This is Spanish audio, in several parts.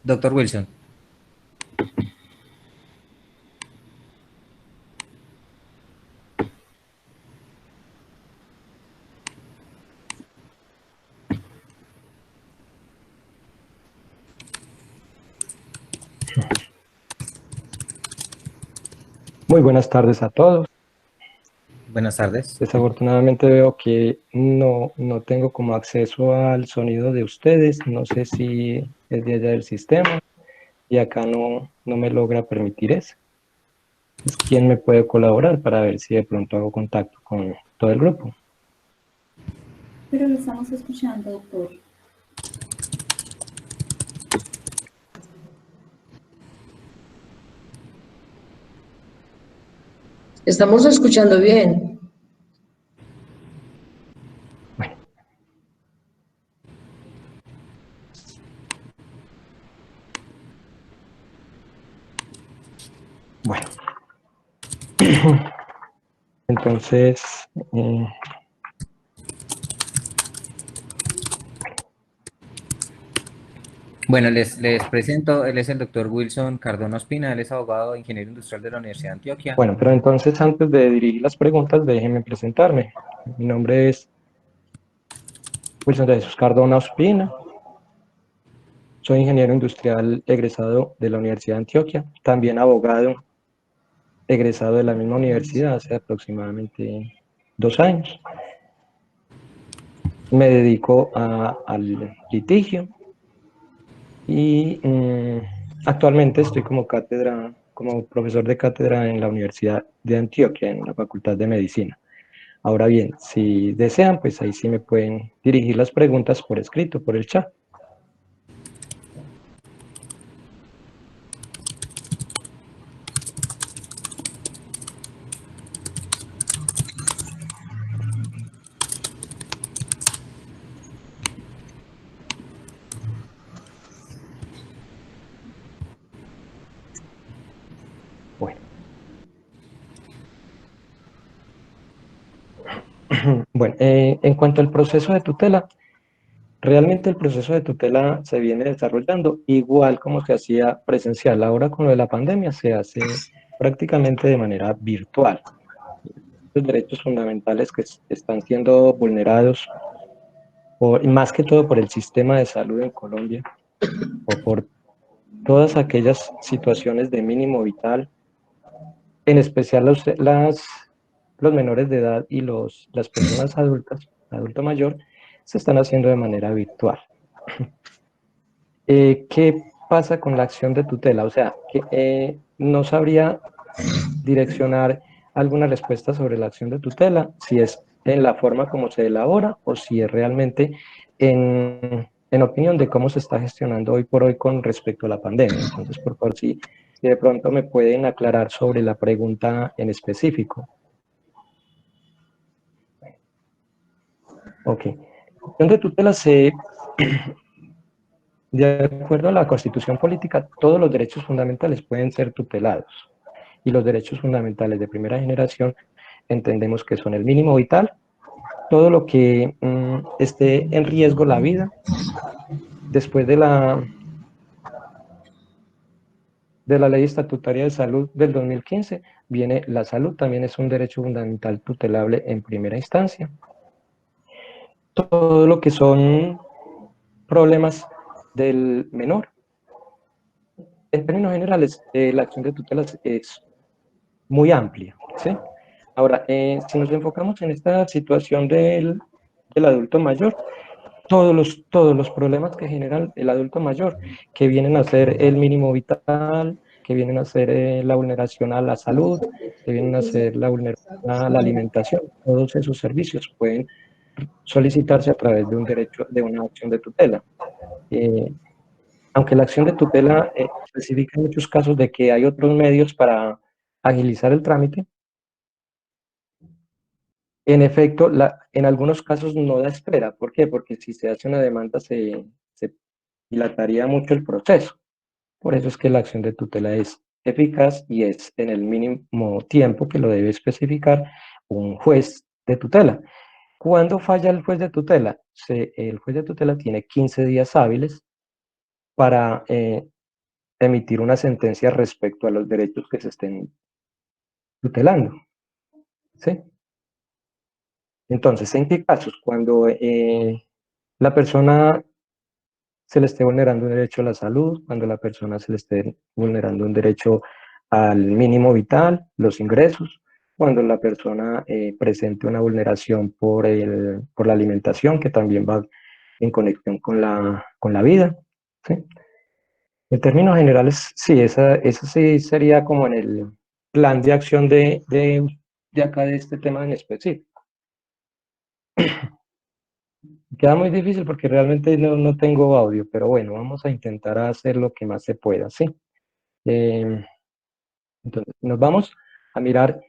Doctor Wilson. Muy buenas tardes a todos. Buenas tardes. Desafortunadamente veo que no tengo como acceso al sonido de ustedes. No sé si es de allá del sistema y acá no me logra permitir eso. ¿Quién me puede colaborar para ver si de pronto hago contacto con todo el grupo? Pero lo estamos escuchando, doctor. Estamos escuchando bien. Bueno. Bueno. Entonces, Bueno, les presento, él es el doctor Wilson Cardona Ospina, él es abogado e ingeniero industrial de la Universidad de Antioquia. bueno, pero entonces antes de dirigir las preguntas, déjenme presentarme. Mi nombre es Wilson de Jesús Cardona Ospina. Soy ingeniero industrial egresado de la Universidad de Antioquia, también abogado egresado de la misma universidad hace aproximadamente 2 años. Me dedico al litigio y actualmente estoy como profesor de cátedra en la Universidad de Antioquia, en la Facultad de Medicina. Ahora bien, si desean, pues ahí sí me pueden dirigir las preguntas por escrito, por el chat. Bueno. Bueno, en cuanto al proceso de tutela, realmente el proceso de tutela se viene desarrollando igual como se hacía presencial. Ahora con lo de la pandemia se hace prácticamente de manera virtual. Los derechos fundamentales que están siendo vulnerados, más que todo por el sistema de salud en Colombia, o por todas aquellas situaciones de mínimo vital, en especial los menores de edad y las personas adultas, adulto mayor, se están haciendo de manera virtual. ¿Qué pasa con la acción de tutela? O sea, que no sabría direccionar alguna respuesta sobre la acción de tutela, si es en la forma como se elabora o si es realmente en opinión de cómo se está gestionando hoy por hoy con respecto a la pandemia. Entonces, por favor, si de pronto me pueden aclarar sobre la pregunta en específico. Ok. La acción de tutela de acuerdo a la Constitución Política, todos los derechos fundamentales pueden ser tutelados. Y los derechos fundamentales de primera generación entendemos que son el mínimo vital, todo lo que esté en riesgo la vida. Después de la Ley Estatutaria de Salud del 2015, viene la salud, también es un derecho fundamental tutelable en primera instancia. Todo lo que son problemas del menor. En términos generales, la acción de tutela es muy amplia, ¿sí? Ahora, si nos enfocamos en esta situación del adulto mayor, todos los problemas que genera el adulto mayor, que vienen a ser el mínimo vital, que vienen a ser la vulneración a la salud, que vienen a ser la vulneración a la alimentación, todos esos servicios pueden solicitarse a través de un derecho, de una acción de tutela. Aunque la acción de tutela especifica en muchos casos de que hay otros medios para agilizar el trámite, en efecto, en algunos casos no da espera. ¿Por qué? Porque si se hace una demanda se dilataría mucho el proceso. Por eso es que la acción de tutela es eficaz y es en el mínimo tiempo que lo debe especificar un juez de tutela. ¿Cuándo falla el juez de tutela? El juez de tutela tiene 15 días hábiles para emitir una sentencia respecto a los derechos que se estén tutelando, ¿sí? Entonces, ¿en qué casos? Cuando la persona se le esté vulnerando un derecho a la salud, cuando la persona se le esté vulnerando un derecho al mínimo vital, los ingresos, cuando la persona presente una vulneración por la alimentación, que también va en conexión con la vida, ¿sí? En términos generales, sí, esa sí sería como en el plan de acción de acá de este tema en específico. Queda muy difícil porque realmente no tengo audio, pero bueno, vamos a intentar hacer lo que más se pueda, ¿sí? Entonces, nos vamos a mirar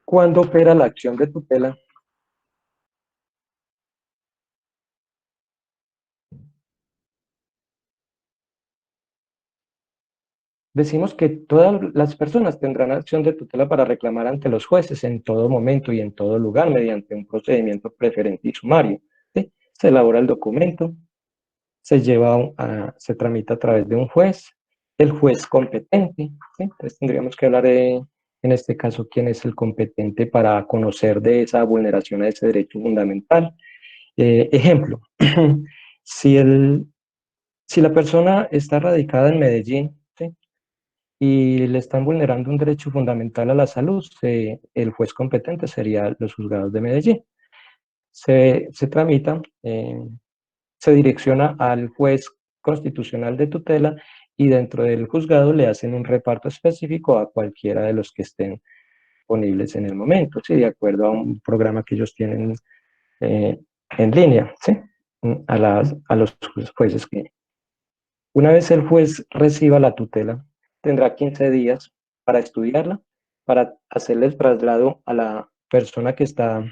cuándo opera la acción de tutela. Decimos que todas las personas tendrán acción de tutela para reclamar ante los jueces en todo momento y en todo lugar mediante un procedimiento preferente y sumario, ¿sí? Se elabora el documento, se tramita a través de un juez, el juez competente, ¿sí? Entonces tendríamos que hablar en este caso, quién es el competente para conocer de esa vulneración a ese derecho fundamental. Ejemplo, si, si la persona está radicada en Medellín, ¿sí? Y le están vulnerando un derecho fundamental a la salud, el juez competente sería los juzgados de Medellín. Se tramita, se direcciona al juez constitucional de tutela y dentro del juzgado le hacen un reparto específico a cualquiera de los que estén disponibles en el momento, ¿sí? De acuerdo a un programa que ellos tienen en línea, ¿sí? A los jueces que una vez el juez reciba la tutela, tendrá 15 días para estudiarla, para hacerle el traslado a la persona que está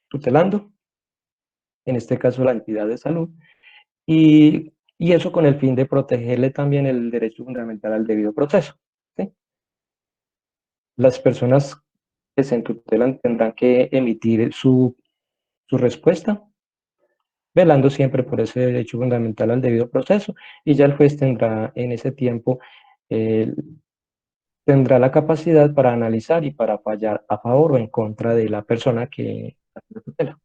tutelando, en este caso la entidad de salud, y eso con el fin de protegerle también el derecho fundamental al debido proceso, ¿sí? Las personas que se tutelan tendrán que emitir su respuesta, velando siempre por ese derecho fundamental al debido proceso, y ya el juez tendrá en ese tiempo, eh, tendrá la capacidad para analizar y para fallar a favor o en contra de la persona que hace la tutela.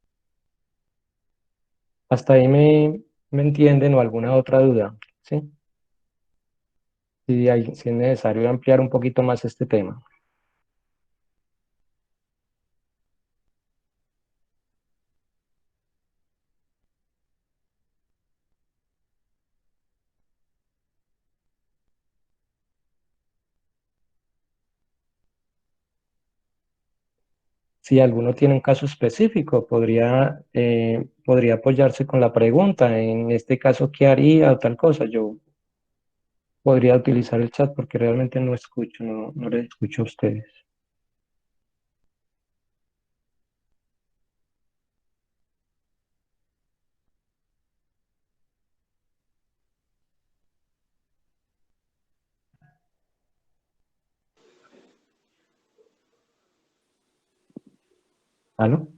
¿Hasta ahí me entienden o alguna otra duda? ¿Sí? Si es necesario ampliar un poquito más este tema. Si alguno tiene un caso específico, podría apoyarse con la pregunta. En este caso, ¿qué haría o tal cosa? Yo podría utilizar el chat porque realmente no escucho, no les escucho a ustedes. ¿Aló?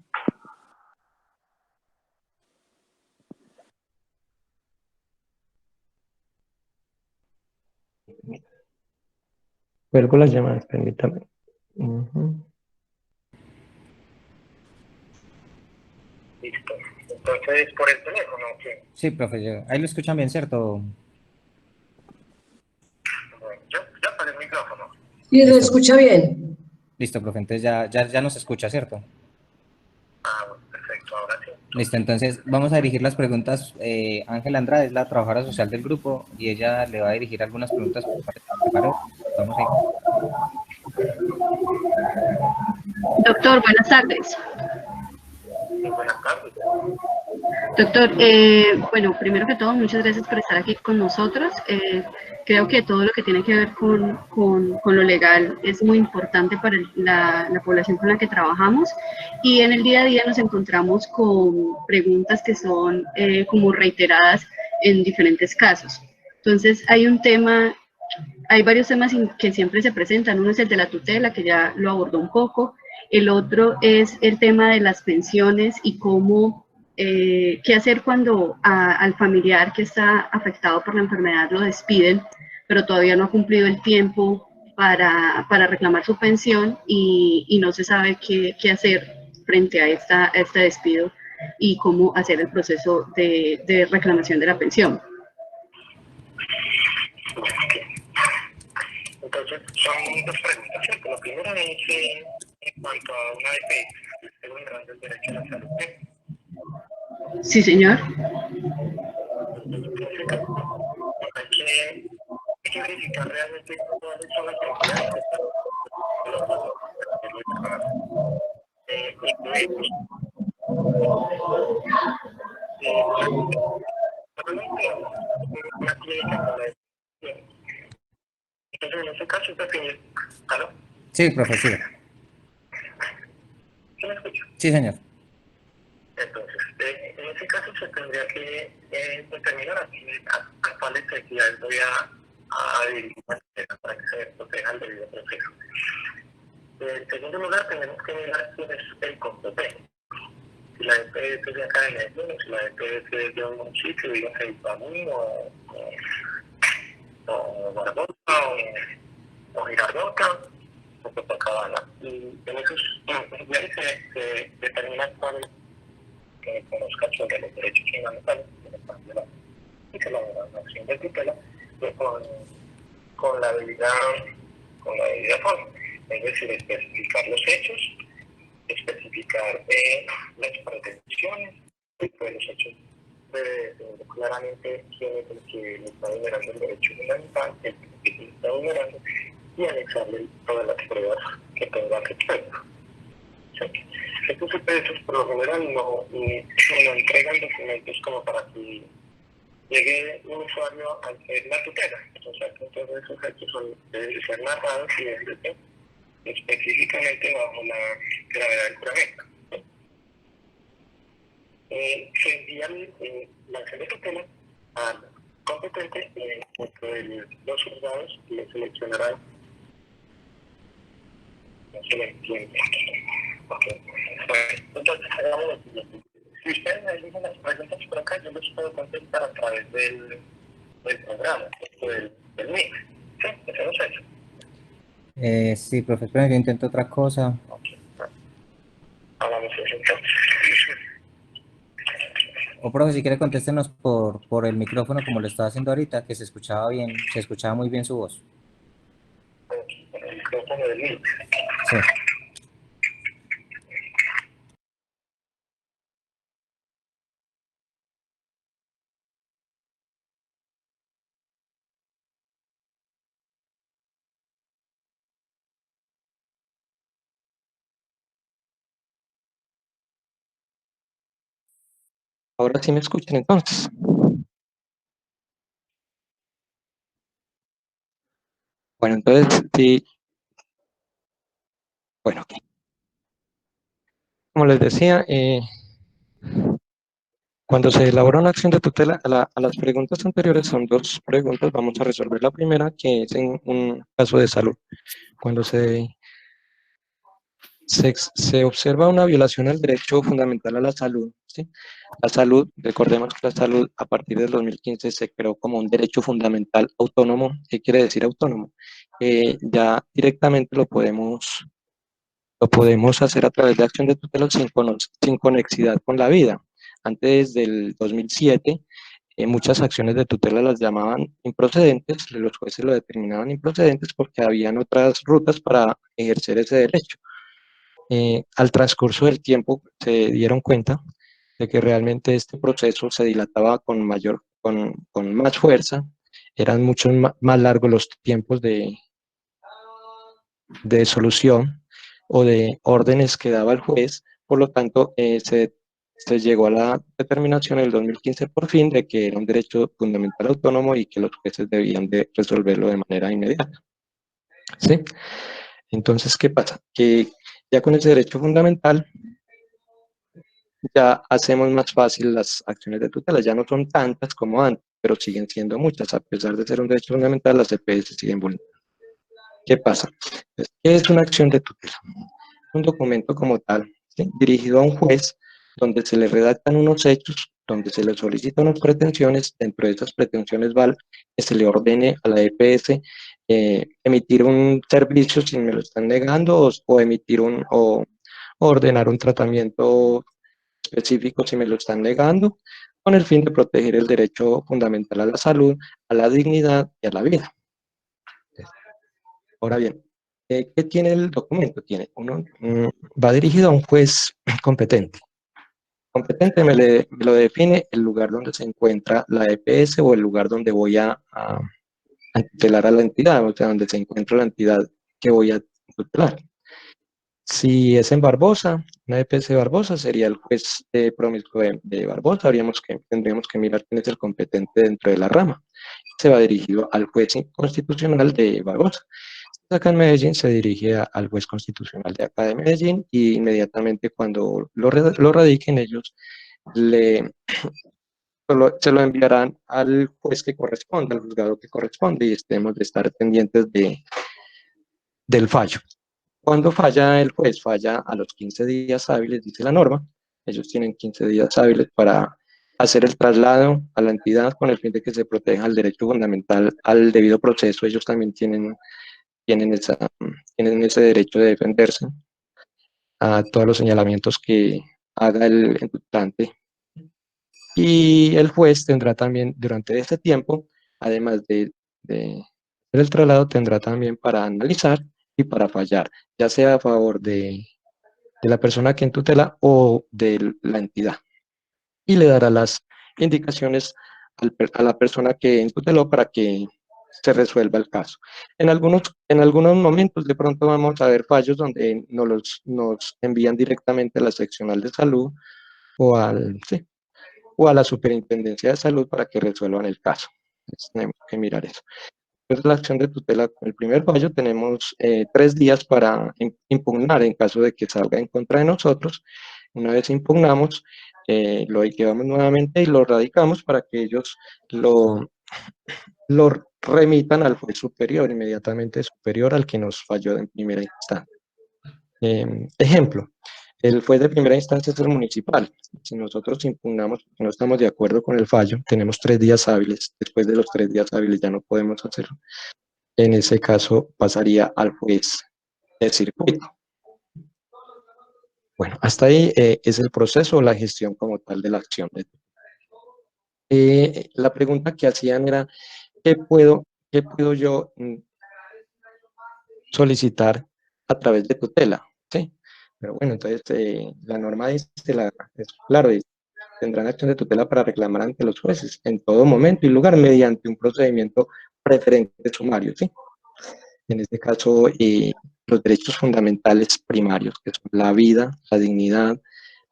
Cuelgo las llamadas, permítame. Listo. Entonces, por el teléfono, ¿qué? Sí, profe, ahí lo escuchan bien, ¿cierto? Bueno, ya con el micrófono. ¿Y lo Listo. escucha bien? Listo, profe, entonces ya nos escucha, ¿cierto? Ah, bueno, perfecto, ahora sí. Listo, entonces vamos a dirigir las preguntas. Ángela Andrade es la trabajadora social del grupo y ella le va a dirigir algunas preguntas para que se preparó. Vamos ahí. Doctor, buenas tardes. Buenas tardes. Doctor, bueno, primero que todo, muchas gracias por estar aquí con nosotros. Creo que todo lo que tiene que ver con lo legal es muy importante para la población con la que trabajamos y en el día a día nos encontramos con preguntas que son como reiteradas en diferentes casos. Entonces, hay varios temas que siempre se presentan. Uno es el de la tutela, que ya lo abordó un poco. El otro es el tema de las pensiones y cómo, qué hacer cuando al familiar que está afectado por la enfermedad lo despiden. pero todavía no ha cumplido el tiempo para reclamar su pensión y no se sabe qué hacer frente a este despido y cómo hacer el proceso de reclamación de la pensión. Entonces, son dos preguntas, ¿cierto? La primera es en cuanto a una EPS, el Segundo del Derecho a la Salud. Sí, señor. Hay que verificar realmente cuáles son las entidades que están una clínica con la. Entonces, en ese caso, ¿aló? Sí, profesor. ¿Sí me escucha? Sí, señor. Entonces, en ese caso se tendría que determinar a cuáles entidades voy a dirigir para que se proteja el debido proceso. En segundo lugar, tenemos que mirar quién es el competente. Si la EPS es de acá de Medellín, si la EPS es de un municipio, dígase Ipaní o Barbosa o Girardota o Copacabana. Y en esos lugares se determina cuál que conozca sobre los derechos fundamentales y que la acción de tutela con la debida forma. Es decir, especificar los hechos, especificar las pretensiones, después los hechos claramente quién es el que le está vulnerando el derecho fundamental, el que le está vulnerando, y anexarle todas las pruebas que tenga que traer. Estos EPS por lo general no entregan documentos como para que llegue un usuario a hacer la tutela. O sea, que entonces esos hechos deben ser narrados y deben ser específicamente bajo la gravedad del juramento. Se envía la acción de tutela al competente dentro de los juzgados y le seleccionarán. No se le entiende. Okay. Bueno, entonces hagamos lo siguiente. Si ustedes me dicen las preguntas por acá, yo los puedo contestar a través del programa, del MIC. ¿Sí? ¿Hacemos eso? Sí, profesor, yo intento otra cosa. Okay. Hagamos eso entonces. O profe, si quiere contéstenos por el micrófono como lo estaba haciendo ahorita, que se escuchaba bien, se escuchaba muy bien su voz. El micrófono del MIC. Sí. Ahora sí me escuchan entonces. Bueno, entonces sí. Bueno, como les decía, cuando se elabora una acción de tutela, a las preguntas anteriores son dos preguntas. Vamos a resolver la primera, que es en un caso de salud. Cuando se observa una violación al derecho fundamental a la salud, ¿sí? La salud, recordemos que la salud a partir del 2015 se creó como un derecho fundamental autónomo. ¿Qué quiere decir autónomo? Ya directamente lo podemos hacer a través de acción de tutela sin conexidad con la vida. Antes del 2007, muchas acciones de tutela las llamaban improcedentes, los jueces lo determinaban improcedentes porque habían otras rutas para ejercer ese derecho. Al transcurso del tiempo se dieron cuenta de que realmente este proceso se dilataba con más fuerza, eran mucho más largos los tiempos de solución o de órdenes que daba el juez, por lo tanto se llegó a la determinación en el 2015 por fin de que era un derecho fundamental autónomo y que los jueces debían de resolverlo de manera inmediata. ¿Sí? Entonces, ¿qué pasa? Que ya con ese derecho fundamental ya hacemos más fácil las acciones de tutela, ya no son tantas como antes, pero siguen siendo muchas, a pesar de ser un derecho fundamental, las EPS siguen vulneradas. ¿Qué pasa? Entonces, ¿qué es una acción de tutela? Un documento como tal, ¿sí? Dirigido a un juez, donde se le redactan unos hechos donde se le solicitan unas pretensiones. Dentro de esas pretensiones va que se le ordene a la EPS emitir un servicio si me lo están negando, o emitir o ordenar un tratamiento específico si me lo están negando, con el fin de proteger el derecho fundamental a la salud, a la dignidad y a la vida. Ahora bien, ¿qué tiene el documento? Va dirigido a un juez competente. Competente me lo define el lugar donde se encuentra la EPS o el lugar donde voy a tutelar a la entidad, o sea, donde se encuentra la entidad que voy a tutelar. Si es en Barbosa, una EPS de Barbosa, sería el juez promiscuo de Barbosa. Tendríamos que mirar quién es el competente dentro de la rama. Se va dirigido al juez constitucional de Barbosa. Acá en Medellín se dirige al juez constitucional de acá de Medellín, y inmediatamente cuando lo radiquen ellos, se lo enviarán al juez que corresponde, al juzgado que corresponde, y estemos de estar pendientes del fallo. Cuando falla el juez, falla a los 15 días hábiles, dice la norma. Ellos tienen 15 días hábiles para hacer el traslado a la entidad con el fin de que se proteja el derecho fundamental al debido proceso. Ellos también tienen ese derecho de defenderse a todos los señalamientos que haga el imputante. Y el juez tendrá también, durante este tiempo, además de hacer el traslado, tendrá también para analizar y para fallar, ya sea a favor de la persona que tutela o de la entidad. Y le dará las indicaciones a la persona que tuteló para que se resuelva el caso. En algunos momentos de pronto vamos a ver fallos donde nos envían directamente a la seccional de salud o a la superintendencia de salud para que resuelvan el caso. Entonces, tenemos que mirar eso. Después de la acción de tutela con el primer fallo, tenemos 3 días para impugnar en caso de que salga en contra de nosotros. Una vez impugnamos, lo llevamos nuevamente y lo radicamos para que ellos lo remitan al juez superior, inmediatamente superior al que nos falló en primera instancia. Ejemplo, el juez de primera instancia es el municipal. Si nosotros impugnamos porque no estamos de acuerdo con el fallo, tenemos 3 días hábiles. Después de los 3 días hábiles ya no podemos hacerlo. En ese caso pasaría al juez de circuito. Bueno, hasta ahí es el proceso, la gestión como tal de la acción. La pregunta que hacían era, ¿qué puedo yo solicitar a través de tutela? ¿Sí? Pero bueno, entonces la norma dice, claro, tendrán acción de tutela para reclamar ante los jueces en todo momento y lugar mediante un procedimiento preferente sumario, ¿sí? En este caso, los derechos fundamentales primarios, que son la vida, la dignidad,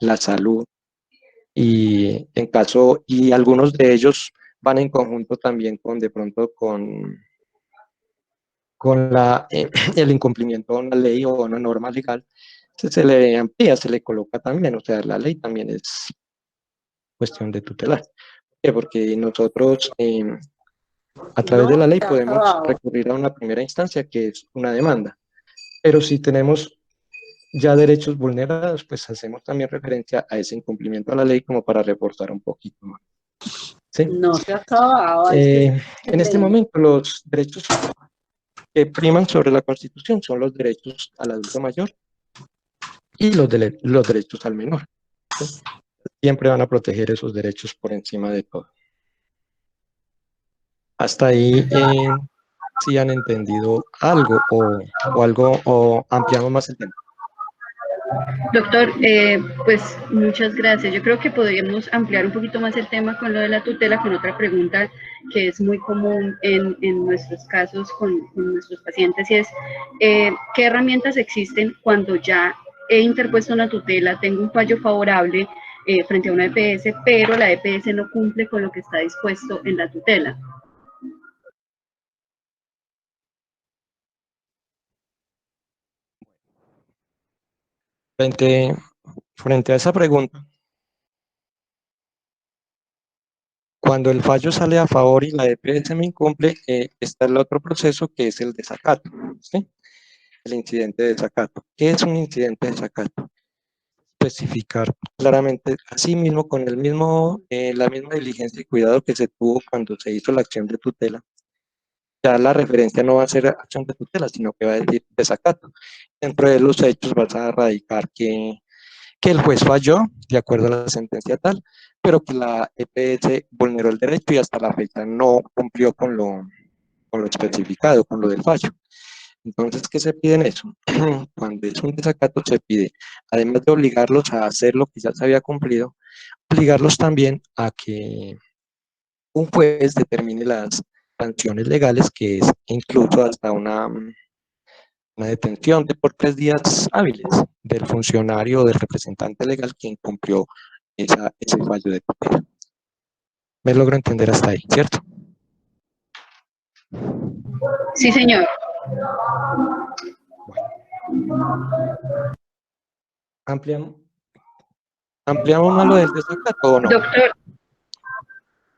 la salud, y algunos de ellos van en conjunto también de pronto con el incumplimiento de una ley o una norma legal. Se le amplía, se le coloca también, o sea, la ley también es cuestión de tutelar. ¿Por qué? Porque nosotros a través de la ley podemos recurrir a una primera instancia, que es una demanda, pero si tenemos ya derechos vulnerados, pues hacemos también referencia a ese incumplimiento a la ley como para reforzar un poquito más. ¿Sí? No se acababa. En este momento los derechos que priman sobre la Constitución son los derechos al adulto mayor y los derechos al menor. ¿Sí? Siempre van a proteger esos derechos por encima de todo. Hasta ahí, si han entendido algo o ampliamos más el tema. Doctor, pues muchas gracias. Yo creo que podríamos ampliar un poquito más el tema con lo de la tutela, con otra pregunta que es muy común en nuestros casos con nuestros pacientes, y es ¿qué herramientas existen cuando ya he interpuesto una tutela, tengo un fallo favorable frente a una EPS, pero la EPS no cumple con lo que está dispuesto en la tutela? Frente a esa pregunta, cuando el fallo sale a favor y la EPS me incumple, está el otro proceso, que es el desacato, ¿sí? El incidente de desacato. ¿Qué es un incidente de desacato? especificar claramente, así mismo con la misma diligencia y cuidado que se tuvo cuando se hizo la acción de tutela. Ya la referencia no va a ser acción de tutela, sino que va a decir desacato. Dentro de los hechos vas a radicar que el juez falló de acuerdo a la sentencia tal, pero que la EPS vulneró el derecho y hasta la fecha no cumplió con lo especificado, con lo del fallo. Entonces, ¿qué se pide en eso? Cuando es un desacato se pide, además de obligarlos a hacer lo que ya se había cumplido, obligarlos también a que un juez determine las sanciones legales, que es incluso hasta una detención de por 3 días hábiles del funcionario o del representante legal que incumplió ese fallo de tutela. Me logro entender hasta ahí, ¿cierto? Sí, señor. ¿Ampliamos más lo del desacato o no? Doctor,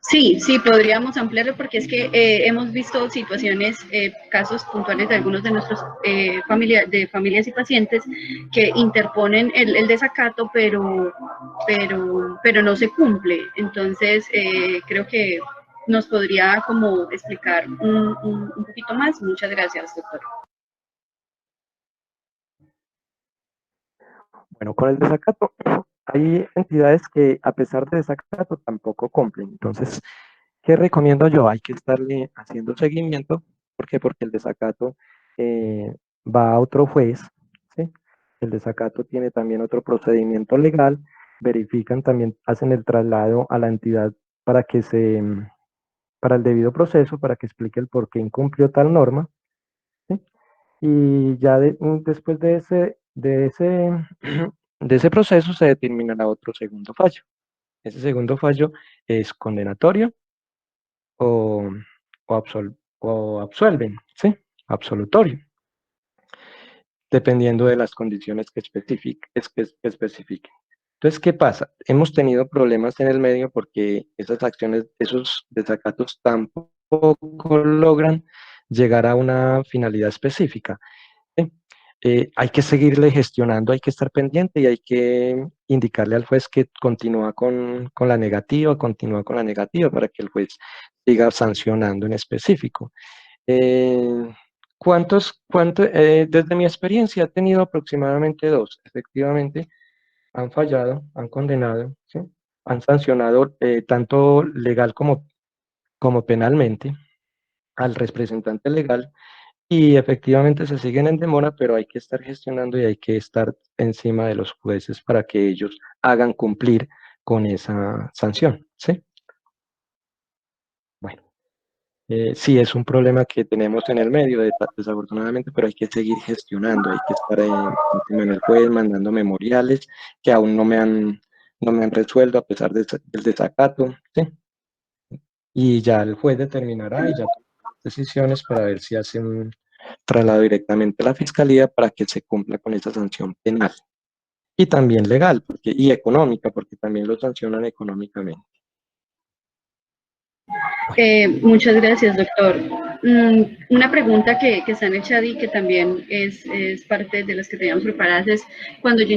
sí, podríamos ampliarlo porque es que hemos visto situaciones, casos puntuales de algunos de nuestros familias y pacientes que interponen el desacato, pero no se cumple. Entonces, creo que nos podría como explicar un poquito más. Muchas gracias, doctor. Bueno, con el desacato, hay entidades que a pesar de desacato tampoco cumplen. Entonces, ¿qué recomiendo yo? Hay que estarle haciendo seguimiento. ¿Por qué? Porque el desacato va a otro juez, ¿sí? El desacato tiene también otro procedimiento legal, verifican también, hacen el traslado a la entidad para que para el debido proceso, para que explique el por qué incumplió tal norma, ¿sí? Y ya después de ese proceso se determinará otro segundo fallo. Ese segundo fallo es condenatorio o, o absuelven, ¿sí? Absolutorio, dependiendo de las condiciones que especifiquen. Entonces, ¿qué pasa? Hemos tenido problemas en el medio porque esas acciones, esos desacatos tampoco logran llegar a una finalidad específica, ¿sí? Hay que seguirle gestionando, hay que estar pendiente y hay que indicarle al juez que continúa con la negativa, para que el juez siga sancionando en específico. Desde mi experiencia he tenido aproximadamente 2, efectivamente, han fallado, han condenado, ¿sí? Han sancionado tanto legal como penalmente al representante legal y efectivamente se siguen en demora, pero hay que estar gestionando y hay que estar encima de los jueces para que ellos hagan cumplir con esa sanción, ¿sí? Bueno, sí es un problema que tenemos en el medio, desafortunadamente, pero hay que seguir gestionando, hay que estar encima del juez, mandando memoriales que aún no me han resuelto a pesar del desacato, ¿sí? Y ya el juez determinará y ya tomará decisiones para ver si hace un traslado directamente a la fiscalía para que se cumpla con esa sanción penal y también legal y económica, porque también lo sancionan económicamente. Muchas gracias, doctor. Una pregunta que está en el chat y que también es parte de las que teníamos preparadas es, cuando yo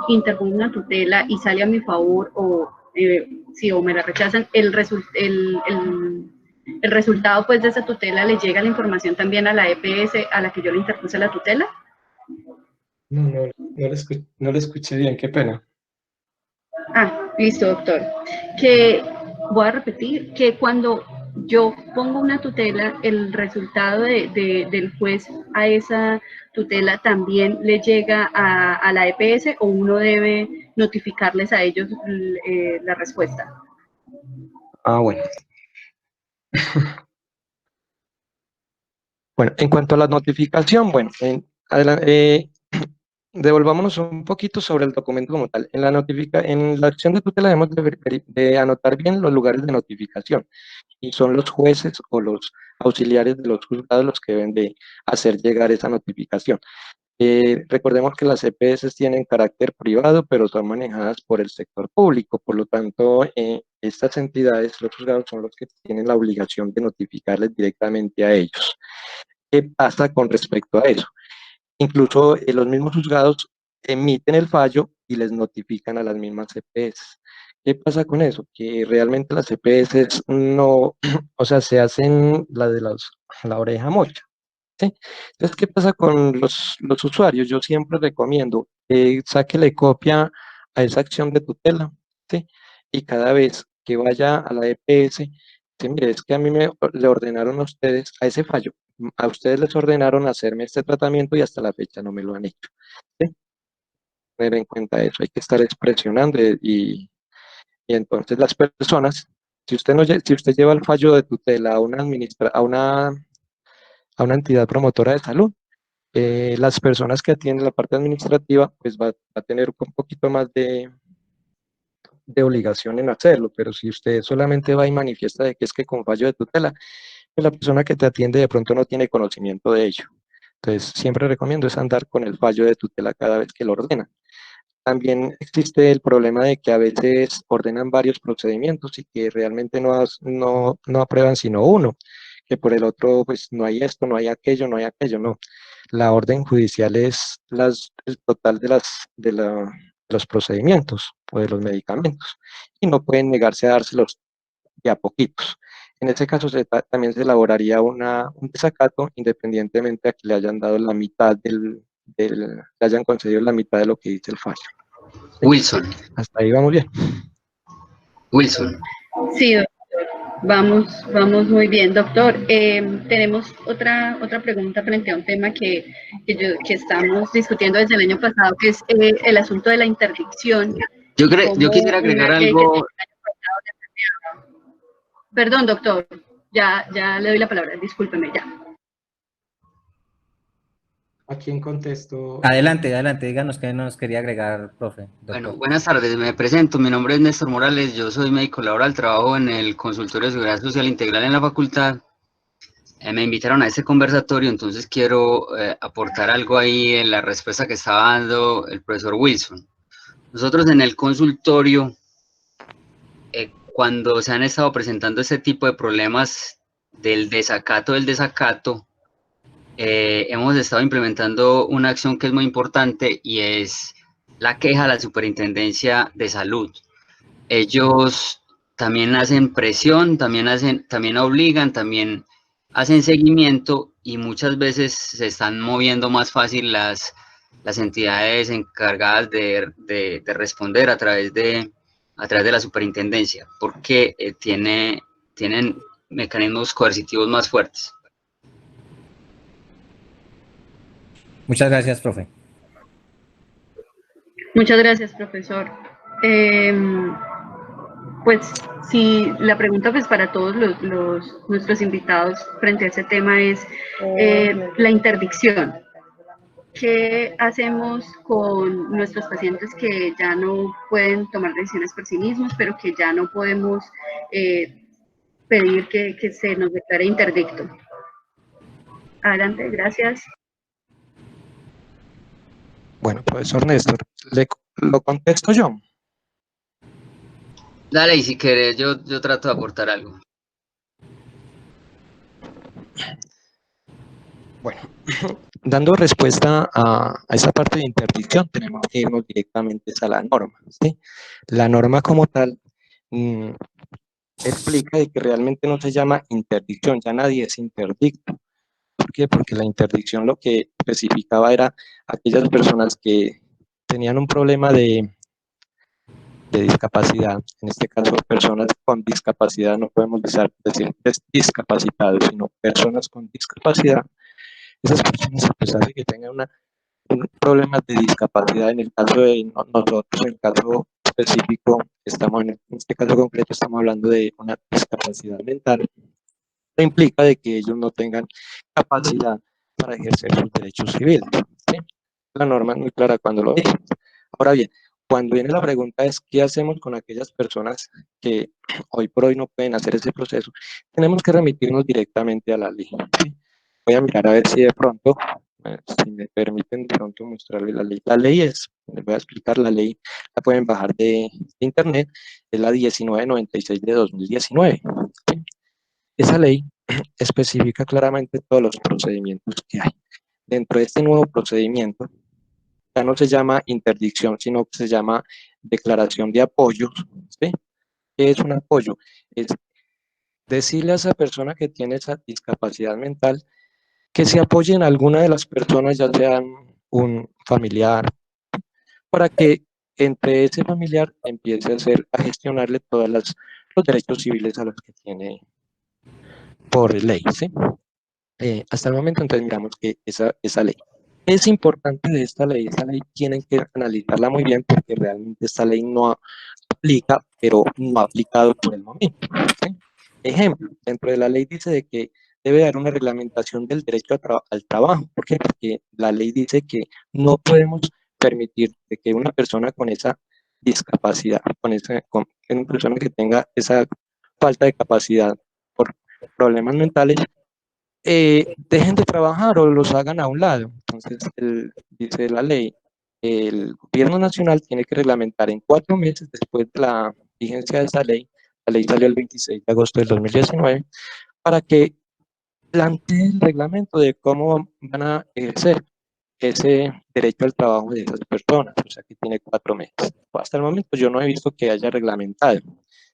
interpongo una tutela y sale a mi favor o me la rechazan, el resultado pues de esa tutela le llega la información también a la EPS a la que yo le interpuse la tutela. No le escuché bien, qué pena. Listo, doctor. Que voy a repetir que cuando yo pongo una tutela, el resultado del juez a esa tutela también le llega a la EPS o uno debe notificarles a ellos la respuesta. Bueno. Bueno, en cuanto a la notificación, bueno, devolvámonos un poquito sobre el documento como tal. En la acción de tutela debemos de anotar bien los lugares de notificación y son los jueces o los auxiliares de los juzgados los que deben de hacer llegar esa notificación. Recordemos que las EPS tienen carácter privado, pero son manejadas por el sector público, por lo tanto, estas entidades, los juzgados, son los que tienen la obligación de notificarles directamente a ellos. ¿Qué pasa con respecto a eso? Incluso los mismos juzgados emiten el fallo y les notifican a las mismas EPS. ¿Qué pasa con eso? Que realmente las EPS no, o sea, se hacen la oreja mocha, ¿sí? Entonces, ¿qué pasa con los usuarios? Yo siempre recomiendo que sáquele copia a esa acción de tutela, ¿sí? Y cada vez que vaya a la EPS, sí, mire, es que a mí le ordenaron a ustedes, a ese fallo, a ustedes les ordenaron hacerme este tratamiento y hasta la fecha no me lo han hecho, ¿sí? Tener en cuenta eso, hay que estar expresionando y entonces las personas, si usted, no, si usted lleva el fallo de tutela a a una entidad promotora de salud, las personas que atienden la parte administrativa, pues va a tener un poquito más de obligación en hacerlo, pero si usted solamente va y manifiesta de que es que con fallo de tutela, pues la persona que te atiende de pronto no tiene conocimiento de ello. Entonces, siempre recomiendo es andar con el fallo de tutela cada vez que lo ordena. También existe el problema de que a veces ordenan varios procedimientos y que realmente no aprueban sino uno, que por el otro pues no hay esto, no hay aquello, no hay aquello, no. La orden judicial es el total de los procedimientos o de los medicamentos y no pueden negarse a dárselos de a poquitos. En ese caso también se elaboraría un desacato independientemente a que le hayan dado la mitad le hayan concedido la mitad de lo que dice el fallo. ¿Sí? Wilson, Hasta ahí vamos bien. Wilson. Sí, doctor. Vamos muy bien, doctor. Tenemos otra pregunta frente a un tema que estamos discutiendo desde el año pasado, que es el asunto de la interdicción. Yo quisiera agregar algo. Perdón, doctor, ya le doy la palabra, discúlpeme ya. ¿A quién contesto? Adelante, díganos qué nos quería agregar, profe. Doctor. Bueno, buenas tardes, me presento, mi nombre es Néstor Morales, yo soy médico laboral, trabajo en el Consultorio de Seguridad Social Integral en la facultad. Me invitaron a este conversatorio, entonces quiero aportar algo ahí en la respuesta que estaba dando el profesor Wilson. Nosotros en el consultorio, cuando se han estado presentando este tipo de problemas del desacato, hemos estado implementando una acción que es muy importante y es la queja a la Superintendencia de Salud. Ellos también hacen presión, también obligan, también hacen seguimiento y muchas veces se están moviendo más fácil las entidades encargadas de responder a través de la superintendencia, porque tienen mecanismos coercitivos más fuertes. Muchas gracias, profe. Muchas gracias, profesor. Pues sí, la pregunta pues para todos nuestros invitados frente a ese tema es la interdicción. ¿Qué hacemos con nuestros pacientes que ya no pueden tomar decisiones por sí mismos, pero que ya no podemos pedir que se nos declare interdicto? Adelante, gracias. Bueno, profesor Néstor, ¿lo contesto yo? Dale, y si querés, yo trato de aportar algo. Bueno, dando respuesta a esa parte de interdicción, tenemos que irnos directamente a la norma, ¿sí? La norma como tal explica de que realmente no se llama interdicción, ya nadie es interdicto. ¿Por qué? Porque la interdicción lo que especificaba era aquellas personas que tenían un problema de discapacidad, en este caso personas con discapacidad, no podemos decir discapacitados, sino personas con discapacidad. Esas personas, a pesar de que tengan un problema de discapacidad, en el caso de nosotros, en el caso específico, en este caso concreto estamos hablando de una discapacidad mental, que implica de que ellos no tengan capacidad para ejercer sus derechos civiles, ¿sí? La norma es muy clara cuando lo dice. Ahora bien, cuando viene la pregunta es, ¿qué hacemos con aquellas personas que hoy por hoy no pueden hacer ese proceso? Tenemos que remitirnos directamente a la ley, ¿sí? Voy a mirar a ver si de pronto, si me permiten de pronto mostrarle la ley. La ley les voy a explicar, la ley la pueden bajar de internet, es la 1996 de 2019. ¿Sí? Esa ley especifica claramente todos los procedimientos que hay. Dentro de este nuevo procedimiento, ya no se llama interdicción, sino que se llama declaración de apoyos, ¿sí? ¿Qué es un apoyo? Es decirle a esa persona que tiene esa discapacidad mental que se apoye en alguna de las personas, ya sean un familiar, para que entre ese familiar empiece a gestionarle todos los derechos civiles a los que tiene por ley, ¿sí? Hasta el momento, entonces, miramos que esa ley. Es importante de esta ley tienen que analizarla muy bien porque realmente esta ley no aplica, pero no ha aplicado por el momento, ¿sí? Ejemplo, dentro de la ley dice de que debe haber una reglamentación del derecho al trabajo. ¿Por qué? Porque la ley dice que no podemos permitir de que una persona con esa discapacidad, con una persona que tenga esa falta de capacidad por problemas mentales, dejen de trabajar o los hagan a un lado. Entonces, dice la ley, el gobierno nacional tiene que reglamentar en 4 meses después de la vigencia de esa ley. La ley salió el 26 de agosto del 2019, para que plantee el reglamento de cómo van a ejercer ese derecho al trabajo de esas personas, o sea que tiene 4 meses. Hasta el momento yo no he visto que haya reglamentado,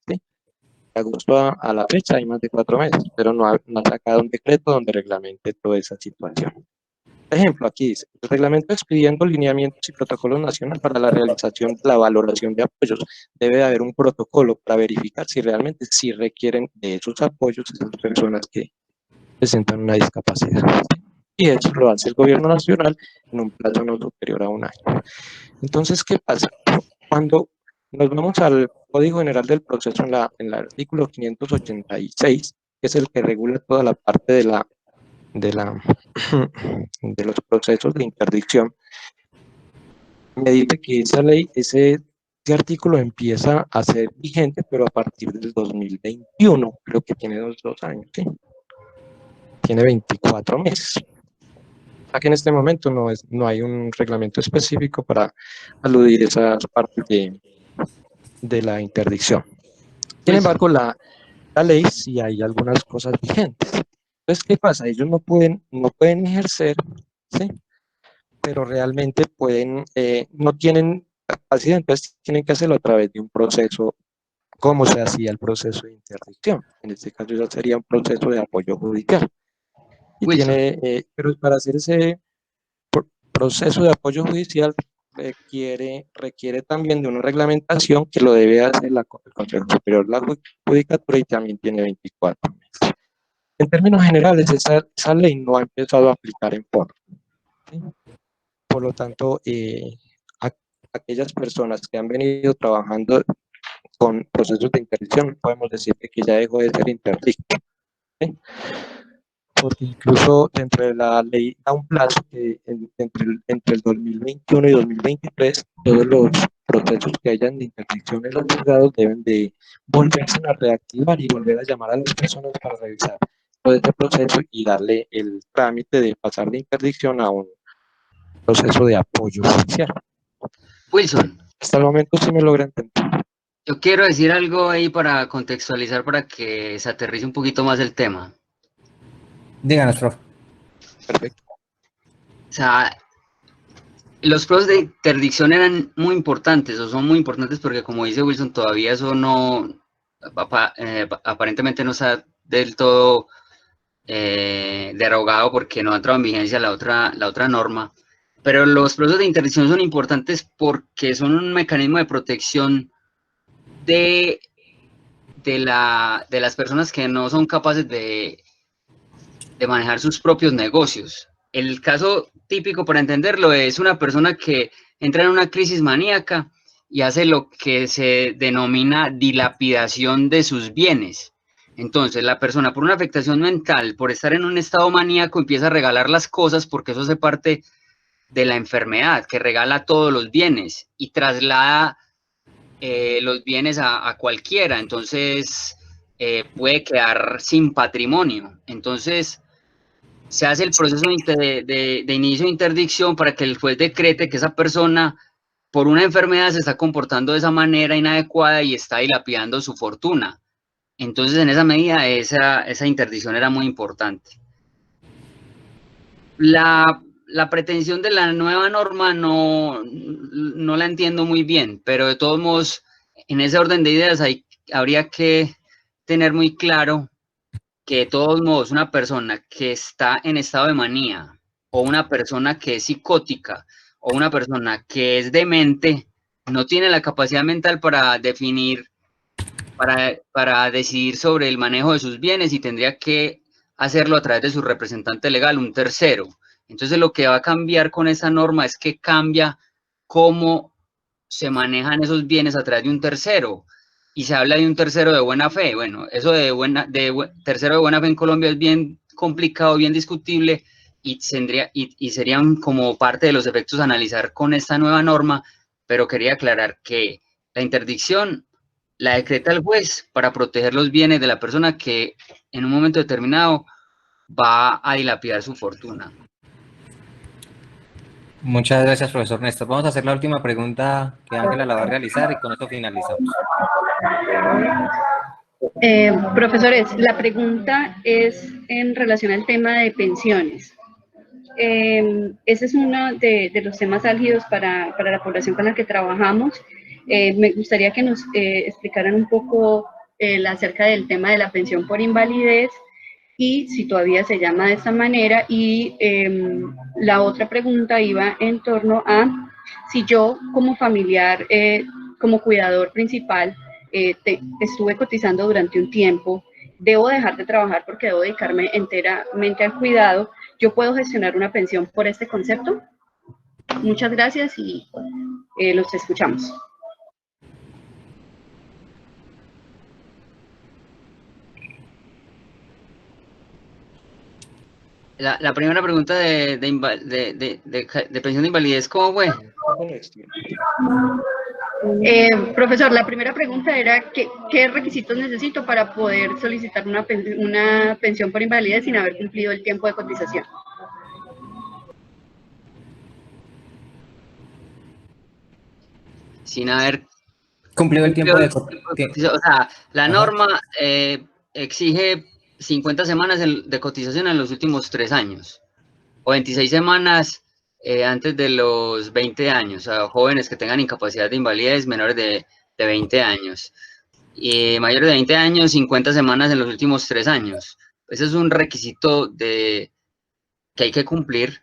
¿sí? De agosto a la fecha hay más de 4 meses, pero no ha sacado un decreto donde reglamente toda esa situación. Por ejemplo, aquí dice, el reglamento expidiendo lineamientos y protocolos nacionales para la realización de la valoración de apoyos. Debe de haber un protocolo para verificar si realmente sí requieren de esos apoyos esas personas que presentan una discapacidad. Y eso lo hace el gobierno nacional en un plazo no superior a 1 año. Entonces, ¿qué pasa? Cuando nos vamos al Código General del Proceso en el artículo 586, que es el que regula toda la parte de los procesos de interdicción, me dice que esa ley, ese artículo empieza a ser vigente, pero a partir del 2021, creo que tiene 2 años, ¿sí? Tiene 24 meses. Aquí en este momento no hay un reglamento específico para aludir esas partes de la interdicción. Sin embargo, la ley sí hay algunas cosas vigentes. Entonces, ¿qué pasa? Ellos no pueden ejercer, ¿sí? Pero realmente no tienen capacidad, entonces tienen que hacerlo a través de un proceso, como se hacía el proceso de interdicción. En este caso ya sería un proceso de apoyo judicial. Y pero para hacer ese proceso de apoyo judicial requiere también de una reglamentación que lo debe hacer el Consejo Superior de la Judicatura y también tiene 24 meses. En términos generales, esa ley no ha empezado a aplicar en forma, ¿sí? Por lo tanto, aquellas personas que han venido trabajando con procesos de interdicción, podemos decir que ya dejó de ser interdicto, ¿sí? Porque incluso dentro de la ley da un plazo que entre el 2021 y 2023, todos los procesos que hayan de interdicción en los juzgados deben de volverse a reactivar y volver a llamar a las personas para revisar todo este proceso y darle el trámite de pasar de interdicción a un proceso de apoyo judicial. Wilson. Hasta el momento sí me logra entender. Yo quiero decir algo ahí para contextualizar, para que se aterrice un poquito más el tema. Díganos, profe. Perfecto. O sea, los procesos de interdicción eran muy importantes, o son muy importantes porque, como dice Wilson, todavía eso aparentemente no está del todo derogado porque no ha entrado en vigencia la otra norma. Pero los procesos de interdicción son importantes porque son un mecanismo de protección de las personas que no son capaces de manejar sus propios negocios. El caso típico, para entenderlo, es una persona que entra en una crisis maníaca y hace lo que se denomina dilapidación de sus bienes. Entonces, la persona, por una afectación mental, por estar en un estado maníaco, empieza a regalar las cosas porque eso hace parte de la enfermedad, que regala todos los bienes y traslada los bienes a cualquiera. Entonces, puede quedar sin patrimonio. Entonces, se hace el proceso de inicio de interdicción para que el juez decrete que esa persona, por una enfermedad, se está comportando de esa manera inadecuada y está dilapidando su fortuna. Entonces, en esa medida, esa interdicción era muy importante. La la pretensión de la nueva norma no la entiendo muy bien, pero de todos modos, en ese orden de ideas habría que tener muy claro que de todos modos una persona que está en estado de manía, o una persona que es psicótica, o una persona que es demente, no tiene la capacidad mental para definir, para decidir sobre el manejo de sus bienes, y tendría que hacerlo a través de su representante legal, un tercero. Entonces lo que va a cambiar con esa norma es que cambia cómo se manejan esos bienes a través de un tercero, y se habla de un tercero de buena fe. Bueno, eso de tercero de buena fe en Colombia es bien complicado, bien discutible, y serían como parte de los efectos a analizar con esta nueva norma, pero quería aclarar que la interdicción la decreta el juez para proteger los bienes de la persona que en un momento determinado va a dilapidar su fortuna. Muchas gracias, profesor Néstor. Vamos a hacer la última pregunta que Ángela la va a realizar y con esto finalizamos. Profesores, la pregunta es en relación al tema de pensiones. Ese es uno de los temas álgidos para la población con la que trabajamos. Me gustaría que nos explicaran un poco acerca del tema de la pensión por invalidez y si todavía se llama de esta manera. Y la otra pregunta iba en torno a si yo como familiar, como cuidador principal, estuve cotizando durante un tiempo, debo dejar de trabajar porque debo dedicarme enteramente al cuidado. ¿Yo puedo gestionar una pensión por este concepto? Muchas gracias y los escuchamos. La primera pregunta de pensión de invalidez, ¿cómo fue? Profesor, la primera pregunta era ¿qué requisitos necesito para poder solicitar una pensión por invalidez sin haber cumplido el tiempo de cotización? Sin haber cumplido el tiempo de cotización. O sea, la norma exige 50 semanas de cotización en los últimos 3 años, o 26 semanas antes de los 20 años, o sea, jóvenes que tengan incapacidad de invalidez menores de 20 años. Y mayores de 20 años, 50 semanas en los últimos 3 años. Ese es un requisito que hay que cumplir.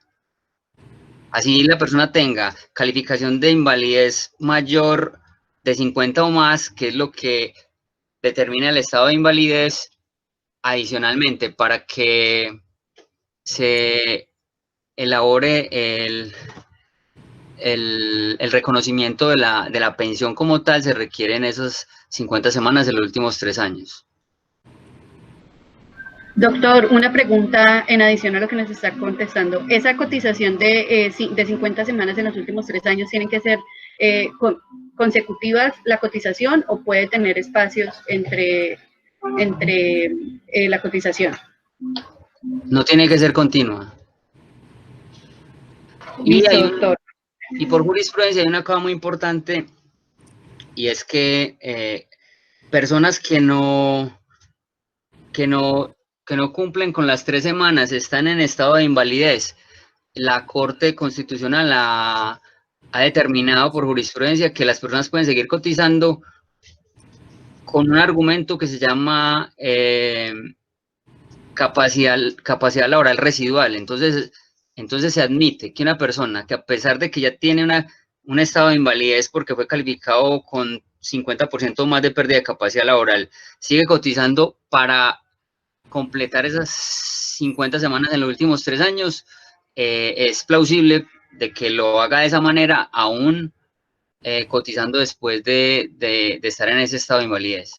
Así la persona tenga calificación de invalidez mayor de 50 o más, que es lo que determina el estado de invalidez. Adicionalmente, para que se elabore el reconocimiento de la pensión como tal, se requieren esas 50 semanas en los últimos 3 años. Doctor, una pregunta en adición a lo que nos está contestando. ¿Esa cotización de 50 semanas en los últimos 3 años tienen que ser consecutivas la cotización o puede tener espacios entre la cotización? No tiene que ser continua. Listo, doctor. Y por jurisprudencia hay una cosa muy importante, y es que personas que no cumplen con las 3 semanas están en estado de invalidez. La Corte Constitucional ha determinado por jurisprudencia que las personas pueden seguir cotizando con un argumento que se llama capacidad laboral residual. Entonces se admite que una persona que, a pesar de que ya tiene un estado de invalidez porque fue calificado con 50% más de pérdida de capacidad laboral, sigue cotizando para completar esas 50 semanas en los últimos 3 años, es plausible de que lo haga de esa manera, aún cotizando después de estar en ese estado de invalidez.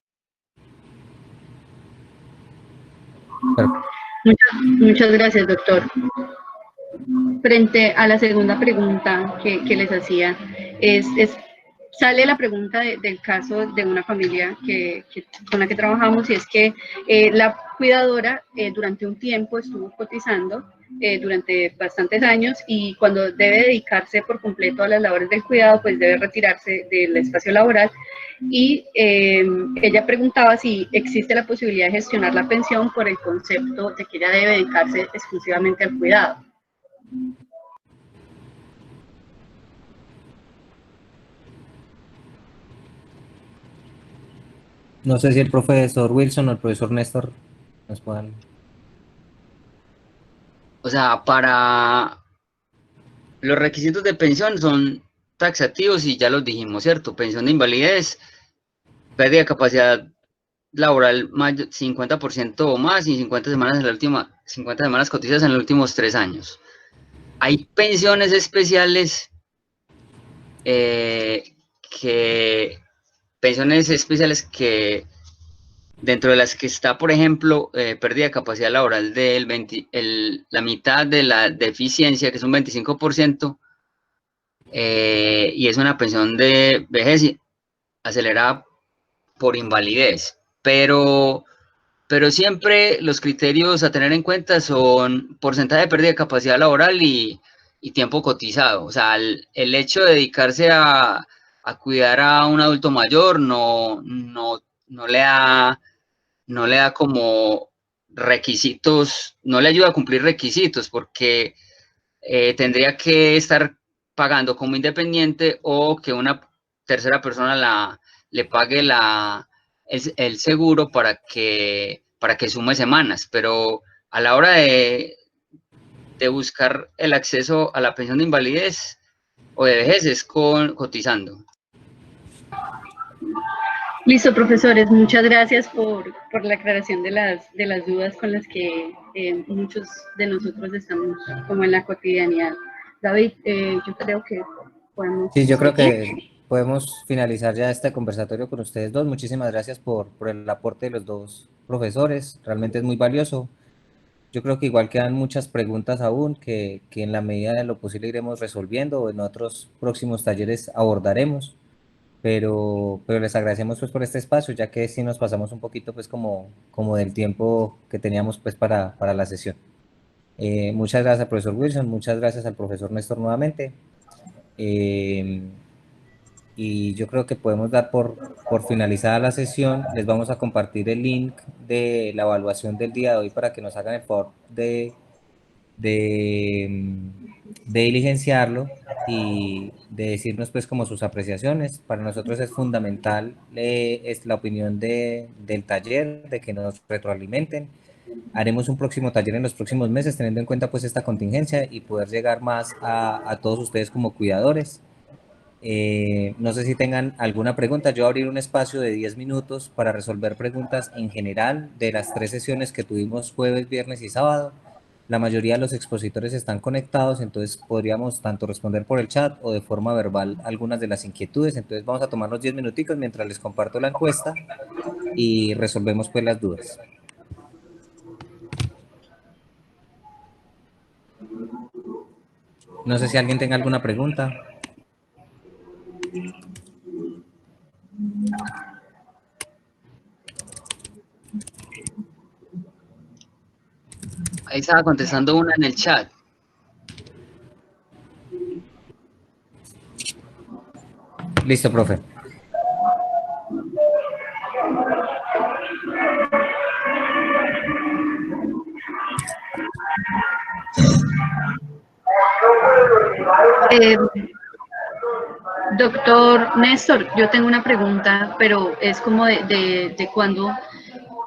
Muchas gracias, doctor. Frente a la segunda pregunta que les hacía, sale la pregunta del caso de una familia con la que trabajamos, y es que la cuidadora durante un tiempo estuvo cotizando durante bastantes años, y cuando debe dedicarse por completo a las labores del cuidado, pues debe retirarse del espacio laboral, y ella preguntaba si existe la posibilidad de gestionar la pensión por el concepto de que ella debe dedicarse exclusivamente al cuidado. No sé si el profesor Wilson o el profesor Néstor nos puedan... O sea, para los requisitos de pensión son taxativos y ya los dijimos, ¿cierto? Pensión de invalidez, pérdida de capacidad laboral 50% o más y 50 semanas en la última, 50 semanas cotizadas en los últimos 3 años. Hay pensiones especiales que dentro de las que está, por ejemplo, pérdida de capacidad laboral la mitad de la deficiencia, que es un 25%, y es una pensión de vejez acelerada por invalidez. Pero siempre los criterios a tener en cuenta son porcentaje de pérdida de capacidad laboral y tiempo cotizado. O sea, el hecho de dedicarse a cuidar a un adulto mayor no le da como requisitos, no le ayuda a cumplir requisitos porque tendría que estar pagando como independiente o que una tercera persona le pague el seguro para que sume semanas, pero a la hora de buscar el acceso a la pensión de invalidez o de vejez es cotizando. Listo, profesores, muchas gracias por la aclaración de las dudas con las que muchos de nosotros estamos como en la cotidianidad. David, yo creo que podemos Sí, yo creo seguir. que podemos finalizar ya este conversatorio con ustedes dos. Muchísimas gracias por el aporte de los dos profesores, realmente es muy valioso. Yo creo que igual quedan muchas preguntas aún que en la medida de lo posible iremos resolviendo o en otros próximos talleres abordaremos, pero les agradecemos pues por este espacio, ya que sí nos pasamos un poquito pues como del tiempo que teníamos pues para la sesión. Muchas gracias al profesor Wilson, muchas gracias al profesor Néstor nuevamente. Eh, y yo creo que podemos dar por finalizada la sesión. Les vamos a compartir el link de la evaluación del día de hoy para que nos hagan el favor de diligenciarlo y de decirnos pues como sus apreciaciones. Para nosotros es fundamental es la opinión del taller, de que nos retroalimenten. Haremos un próximo taller en los próximos meses teniendo en cuenta pues esta contingencia y poder llegar más a todos ustedes como cuidadores. No sé si tengan alguna pregunta. Yo abrir un espacio de 10 minutos para resolver preguntas en general de las 3 sesiones que tuvimos jueves, viernes y sábado. La mayoría de los expositores están conectados, entonces podríamos tanto responder por el chat o de forma verbal algunas de las inquietudes. Entonces vamos a tomar los 10 minuticos mientras les comparto la encuesta y resolvemos pues las dudas. No sé si alguien tenga alguna pregunta. Ahí estaba contestando una en el chat. Listo, profe. Doctor Néstor, yo tengo una pregunta, pero es como de cuándo,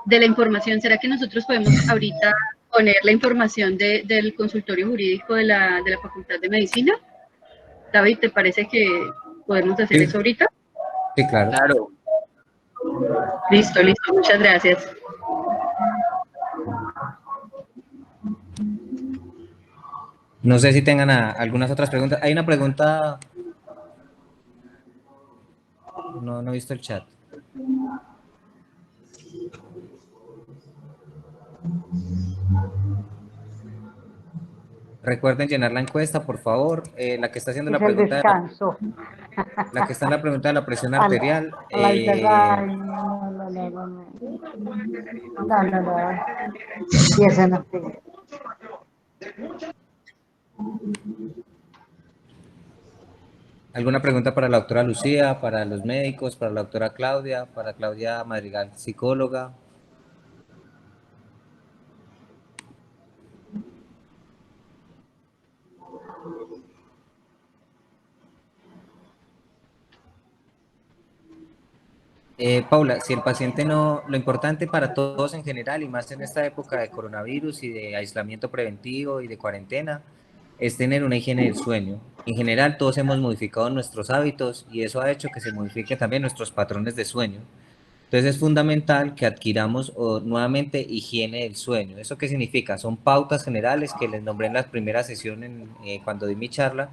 de la información. ¿Será que nosotros podemos ahorita poner la información del consultorio jurídico de la Facultad de Medicina? David, ¿te parece que podemos hacer eso ahorita? Sí, claro. Claro. Listo, listo, muchas gracias. No sé si tengan algunas otras preguntas. Hay una pregunta. No he visto el chat. Recuerden llenar la encuesta, por favor. La que está haciendo la pregunta. Descanso. La que está en la pregunta de la presión arterial. No. Y esa no tiene. ¿Alguna pregunta para la doctora Lucía, para los médicos, para la doctora Claudia, para Claudia Madrigal, psicóloga? Paula, si el paciente no, lo importante para todos en general y más en esta época de coronavirus y de aislamiento preventivo y de cuarentena, es tener una higiene del sueño. En general, todos hemos modificado nuestros hábitos y eso ha hecho que se modifiquen también nuestros patrones de sueño. Entonces es fundamental que adquiramos nuevamente higiene del sueño. ¿Eso qué significa? Son pautas generales que les nombré en la primera sesión cuando di mi charla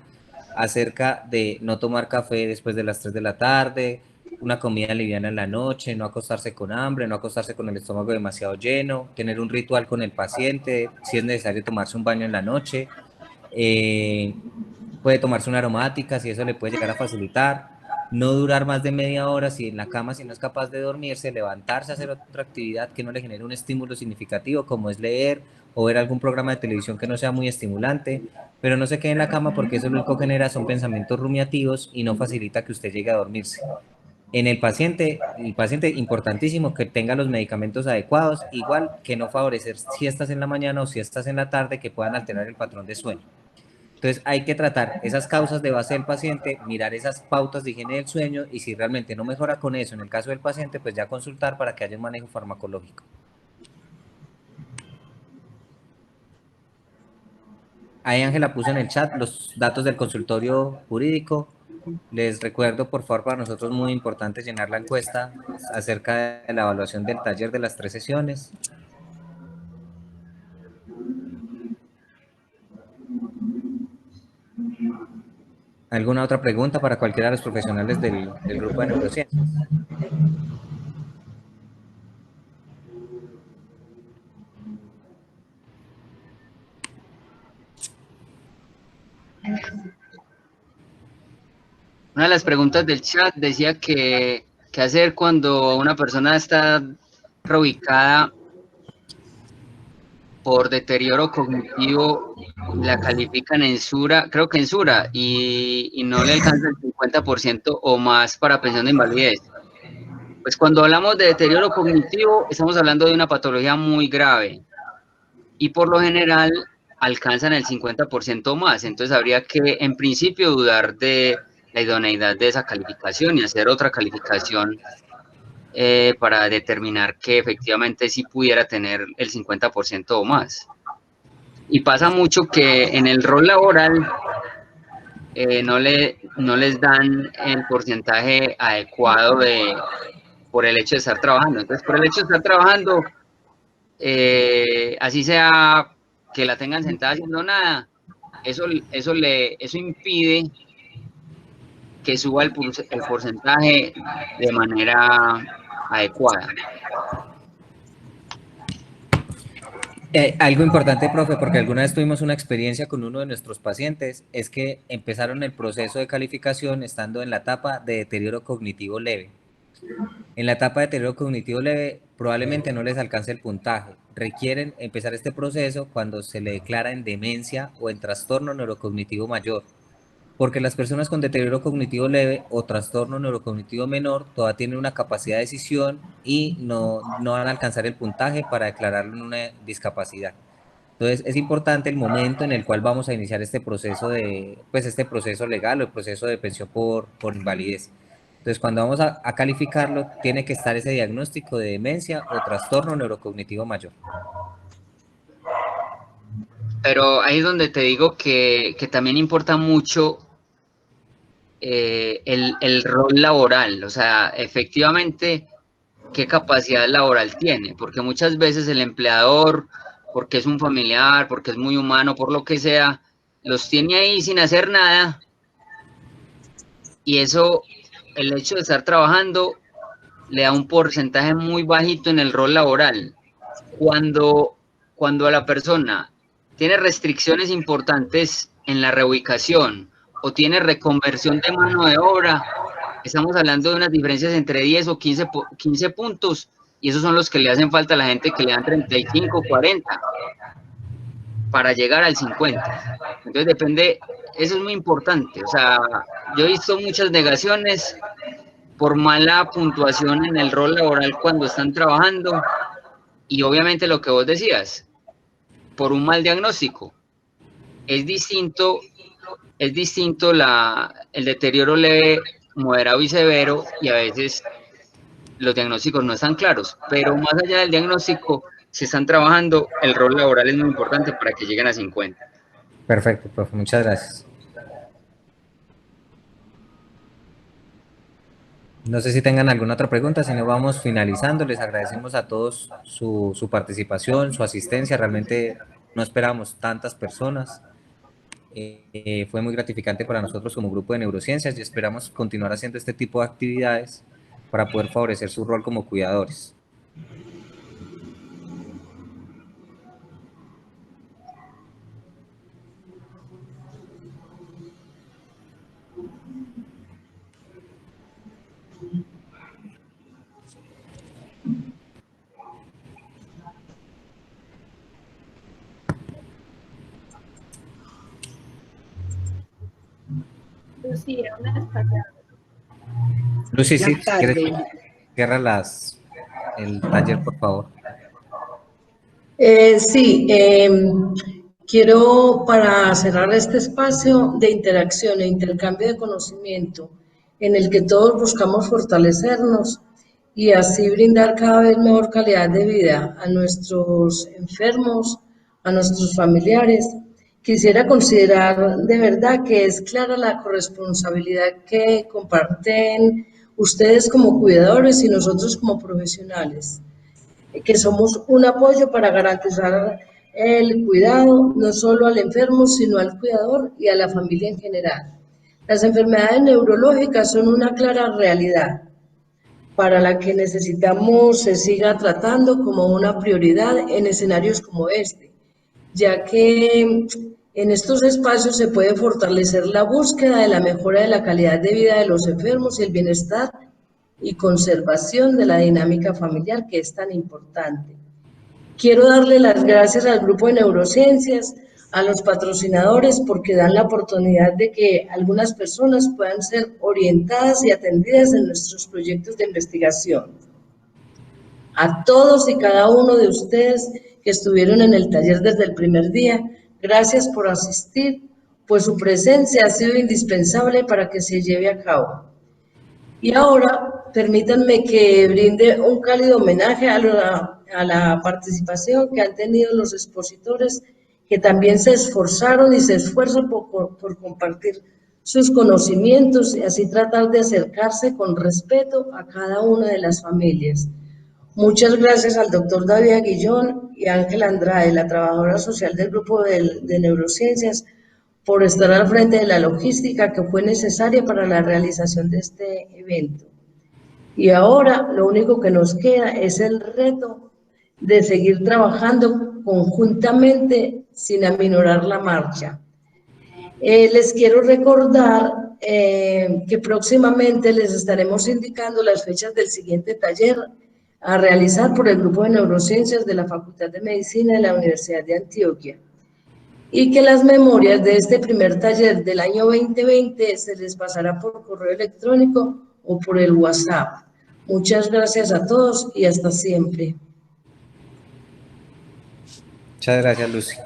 acerca de no tomar café después de las 3 de la tarde, una comida liviana en la noche, no acostarse con hambre, no acostarse con el estómago demasiado lleno, tener un ritual con el paciente, si es necesario tomarse un baño en la noche, puede tomarse una aromática si eso le puede llegar a facilitar, no durar más de media hora si en la cama, si no es capaz de dormirse, levantarse a hacer otra actividad que no le genere un estímulo significativo como es leer o ver algún programa de televisión que no sea muy estimulante, pero no se quede en la cama porque eso lo único que genera son pensamientos rumiativos y no facilita que usted llegue a dormirse. En el paciente importantísimo que tenga los medicamentos adecuados, igual que no favorecer siestas en la mañana o siestas en la tarde que puedan alterar el patrón de sueño. Entonces hay que tratar esas causas de base del paciente, mirar esas pautas de higiene del sueño y si realmente no mejora con eso en el caso del paciente, pues ya consultar para que haya un manejo farmacológico. Ahí Ángela puso en el chat los datos del consultorio jurídico. Les recuerdo, por favor, para nosotros muy importante llenar la encuesta acerca de la evaluación del taller de las 3 sesiones. ¿Alguna otra pregunta para cualquiera de los profesionales del grupo de neurociencias? Una de las preguntas del chat decía que qué hacer cuando una persona está reubicada por deterioro cognitivo, la califican en SURA, creo que en SURA, y no le alcanza el 50% o más para pensión de invalidez. Pues cuando hablamos de deterioro cognitivo, estamos hablando de una patología muy grave y por lo general alcanzan el 50% más, entonces habría que en principio dudar de la idoneidad de esa calificación y hacer otra calificación para determinar que efectivamente sí pudiera tener el 50% o más. Y pasa mucho que en el rol laboral no les dan el porcentaje adecuado por el hecho de estar trabajando. Entonces, por el hecho de estar trabajando, así sea que la tengan sentada haciendo nada, eso impide que suba el porcentaje de manera adecuada. Algo importante, profe, porque alguna vez tuvimos una experiencia con uno de nuestros pacientes, es que empezaron el proceso de calificación estando en la etapa de deterioro cognitivo leve. En la etapa de deterioro cognitivo leve probablemente no les alcance el puntaje. Requieren empezar este proceso cuando se le declara en demencia o en trastorno neurocognitivo mayor. Porque las personas con deterioro cognitivo leve o trastorno neurocognitivo menor todavía tienen una capacidad de decisión y no van a alcanzar el puntaje para declararlo en una discapacidad. Entonces es importante el momento en el cual vamos a iniciar este proceso este proceso legal o el proceso de pensión por invalidez. Entonces cuando vamos a calificarlo tiene que estar ese diagnóstico de demencia o trastorno neurocognitivo mayor. Pero ahí es donde te digo que también importa mucho el rol laboral, o sea, efectivamente, qué capacidad laboral tiene, porque muchas veces el empleador, porque es un familiar, porque es muy humano, por lo que sea, los tiene ahí sin hacer nada, y eso, el hecho de estar trabajando, le da un porcentaje muy bajito en el rol laboral. Cuando a la persona tiene restricciones importantes en la reubicación, o tiene reconversión de mano de obra, estamos hablando de unas diferencias entre 10 o 15 puntos, y esos son los que le hacen falta a la gente que le dan 35, 40, para llegar al 50. Entonces depende, eso es muy importante, o sea, yo he visto muchas negaciones por mala puntuación en el rol laboral cuando están trabajando, y obviamente lo que vos decías, por un mal diagnóstico. Es distinto el deterioro leve, moderado y severo, y a veces los diagnósticos no están claros, pero más allá del diagnóstico, se están trabajando, el rol laboral es muy importante para que lleguen a 50. Perfecto, profe, muchas gracias. No sé si tengan alguna otra pregunta, si no vamos finalizando. Les agradecemos a todos su participación, su asistencia. Realmente no esperábamos tantas personas. Fue muy gratificante para nosotros como grupo de neurociencias y esperamos continuar haciendo este tipo de actividades para poder favorecer su rol como cuidadores. Lucía, ¿dónde está ya? Lucy, sí, si quieres, cierra el taller, por favor. Sí, quiero para cerrar este espacio de interacción e intercambio de conocimiento en el que todos buscamos fortalecernos y así brindar cada vez mejor calidad de vida a nuestros enfermos, a nuestros familiares. Quisiera considerar de verdad que es clara la corresponsabilidad que comparten ustedes como cuidadores y nosotros como profesionales, que somos un apoyo para garantizar el cuidado no solo al enfermo, sino al cuidador y a la familia en general. Las enfermedades neurológicas son una clara realidad para la que necesitamos se siga tratando como una prioridad en escenarios como este, ya que en estos espacios se puede fortalecer la búsqueda de la mejora de la calidad de vida de los enfermos y el bienestar y conservación de la dinámica familiar que es tan importante. Quiero darle las gracias al grupo de neurociencias, a los patrocinadores, porque dan la oportunidad de que algunas personas puedan ser orientadas y atendidas en nuestros proyectos de investigación. A todos y cada uno de ustedes que estuvieron en el taller desde el primer día, gracias por asistir, pues su presencia ha sido indispensable para que se lleve a cabo. Y ahora, permítanme que brinde un cálido homenaje a la participación que han tenido los expositores, que también se esforzaron y se esfuerzan por compartir sus conocimientos y así tratar de acercarse con respeto a cada una de las familias. Muchas gracias al doctor David Aguillón y Ángela Andrade, la trabajadora social del grupo de neurociencias, por estar al frente de la logística que fue necesaria para la realización de este evento. Y ahora lo único que nos queda es el reto de seguir trabajando conjuntamente sin aminorar la marcha. Les quiero recordar que próximamente les estaremos indicando las fechas del siguiente taller a realizar por el grupo de neurociencias de la Facultad de Medicina de la Universidad de Antioquia, y que las memorias de este primer taller del año 2020 se les pasará por correo electrónico o por el WhatsApp. Muchas gracias a todos y hasta siempre. Muchas gracias, Lucy.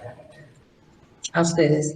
A ustedes.